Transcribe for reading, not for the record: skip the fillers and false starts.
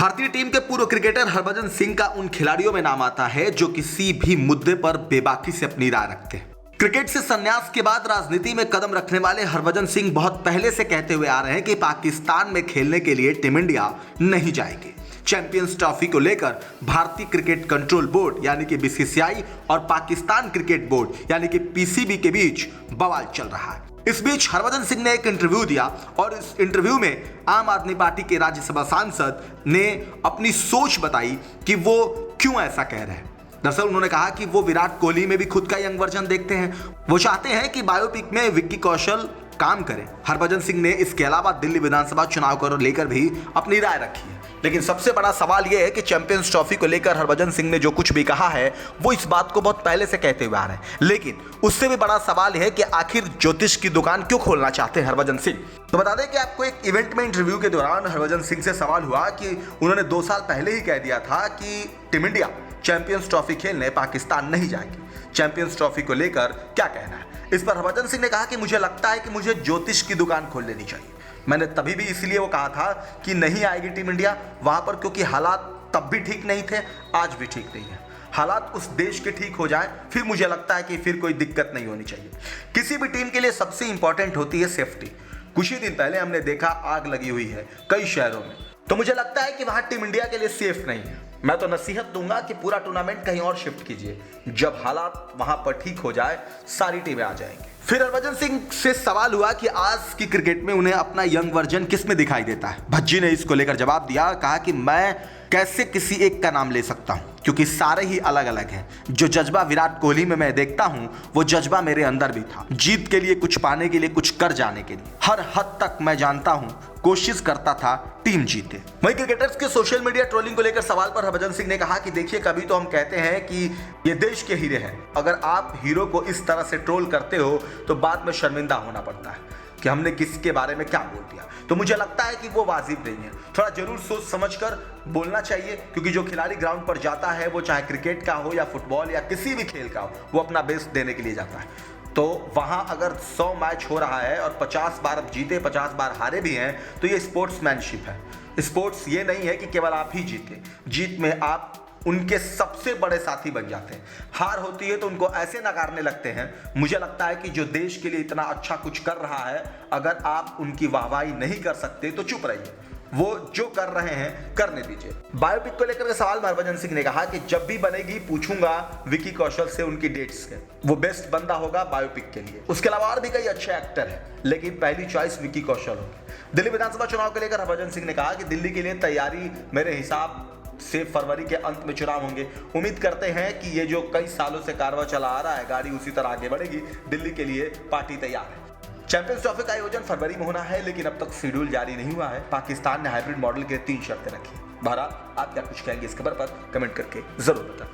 भारतीय टीम के पूर्व क्रिकेटर हरभजन सिंह का उन खिलाड़ियों में नाम आता है जो किसी भी मुद्दे पर बेबाकी से अपनी राय रखते हैं। क्रिकेट से संन्यास के बाद राजनीति में कदम रखने वाले हरभजन सिंह बहुत पहले से कहते हुए आ रहे हैं कि पाकिस्तान में खेलने के लिए टीम इंडिया नहीं जाएगी। चैंपियंस ट्रॉफी को लेकर भारतीय क्रिकेट कंट्रोल बोर्ड यानी कि बीसीसीआई और पाकिस्तान क्रिकेट बोर्ड यानी कि पीसीबी के बीच बवाल चल रहा है। इस बीच हरभजन सिंह ने एक इंटरव्यू दिया और इस इंटरव्यू में आम आदमी पार्टी के राज्यसभा सांसद ने अपनी सोच बताई कि वो क्यों ऐसा कह रहे हैं। दरअसल उन्होंने कहा कि वो विराट कोहली में भी खुद का यंग वर्जन देखते हैं। वो चाहते हैं कि बायोपिक में विक्की कौशल काम करें। हरभजन सिंह ने इसके अलावा दिल्ली विधानसभा चुनाव को लेकर भी अपनी राय रखी है। लेकिन सबसे बड़ा सवाल यह है कि चैंपियंस ट्रॉफी को लेकर हरभजन सिंह ने जो कुछ भी कहा है वो इस बात को बहुत पहले से कहते हुए आ रहे हैं। लेकिन उससे भी बड़ा सवाल है कि आखिर ज्योतिष की दुकान क्यों खोलना चाहते हैं हरभजन सिंह। तो बता दें कि आपको एक इवेंट में इंटरव्यू के दौरान हरभजन सिंह से सवाल हुआ कि उन्होंने 2 साल पहले ही कह दिया था कि टीम इंडिया चैंपियंस ट्रॉफी खेलने पाकिस्तान नहीं जाएगी। चैंपियंस ट्रॉफी को लेकर क्या कहना है। इस पर हरभजन सिंह ने कहा कि मुझे लगता है कि मुझे ज्योतिष की दुकान खोल लेनी चाहिए। मैंने तभी भी इसलिए वो कहा था कि नहीं आएगी टीम इंडिया वहां पर, क्योंकि हालात तब भी ठीक नहीं थे, आज भी ठीक नहीं है। हालात उस देश के ठीक हो जाए फिर मुझे लगता है कि फिर कोई दिक्कत नहीं होनी चाहिए। किसी भी टीम के लिए सबसे इंपॉर्टेंट होती है सेफ्टी। कुछ ही दिन पहले हमने देखा आग लगी हुई है कई शहरों में, तो मुझे लगता है कि वहां टीम इंडिया के लिए सेफ नहीं है। मैं तो नसीहत दूंगा कि पूरा टूर्नामेंट कहीं और शिफ्ट कीजिए। जब हालात वहां पर ठीक हो जाए सारी टीमें आ जाएंगी। फिर हरभजन सिंह से सवाल हुआ कि आज की क्रिकेट में उन्हें अपना यंग वर्जन किस में दिखाई देता है। भज्जी ने इसको लेकर जवाब दिया, कहा कि मैं कैसे किसी एक का नाम ले सकता हूं, क्योंकि सारे ही अलग अलग हैं। जो जज्बा विराट कोहली में मैं देखता हूं वो जज्बा मेरे अंदर भी था। जीत के लिए, कुछ पाने के लिए, कुछ कर जाने के लिए। हर हद तक मैं जानता हूं, कोशिश करता था टीम जीते। वहीं क्रिकेटर्स के सोशल मीडिया ट्रोलिंग को लेकर सवाल पर हरभजन सिंह ने कहा कि देखिए, कभी तो हम कहते हैं कि ये देश के हीरे हैं। अगर आप हीरो को इस तरह से ट्रोल करते हो तो बाद में शर्मिंदा होना पड़ता है कि हमने किसके बारे में क्या बोल दिया। तो मुझे लगता है कि वो वाजिब नहीं है। थोड़ा जरूर सोच समझकर बोलना चाहिए, क्योंकि जो खिलाड़ी ग्राउंड पर जाता है वो चाहे क्रिकेट का हो या फुटबॉल या किसी भी खेल का हो, वो अपना बेस्ट देने के लिए जाता है। तो वहां अगर 100 मैच हो रहा है और 50 बार अब जीते, 50 बार हारे भी हैं, तो ये स्पोर्ट्समैनशिप है। स्पोर्ट्स ये नहीं है कि केवल आप ही जीते। जीत में आप उनके सबसे बड़े साथी बन जाते हैं। हार होती है तो उनको ऐसे नकारने लगते हैं। मुझे लगता है कि जो देश के लिए इतना अच्छा कुछ कर रहा है, अगर आप उनकी वाहवाही नहीं कर सकते तो चुप रहिए। वो जो कर रहे हैं करने दीजिए। बायोपिक को लेकर के सवाल में हरभजन सिंह ने कहा कि जब भी बनेगी पूछूंगा विक्की कौशल से उनकी डेट्स के। वो बेस्ट बंदा होगा बायोपिक के लिए। उसके अलावा और भी कई अच्छे एक्टर हैं, लेकिन पहली चॉइस विक्की कौशल होगी। दिल्ली विधानसभा चुनाव को लेकर हरभजन सिंह ने कहा कि दिल्ली के लिए तैयारी मेरे हिसाब से फरवरी के अंत में चुनाव होंगे। उम्मीद करते हैं कि ये जो कई सालों से कारवां चला आ रहा है, गाड़ी उसी तरह आगे बढ़ेगी। दिल्ली के लिए पार्टी तैयार है। चैंपियंस ट्रॉफी का आयोजन फरवरी में होना है, लेकिन अब तक शेड्यूल जारी नहीं हुआ है। पाकिस्तान ने हाइब्रिड मॉडल के 3 शर्तें रखी। बहरहाल आप क्या कुछ कहेंगे इस खबर पर कमेंट करके जरूर बताएं।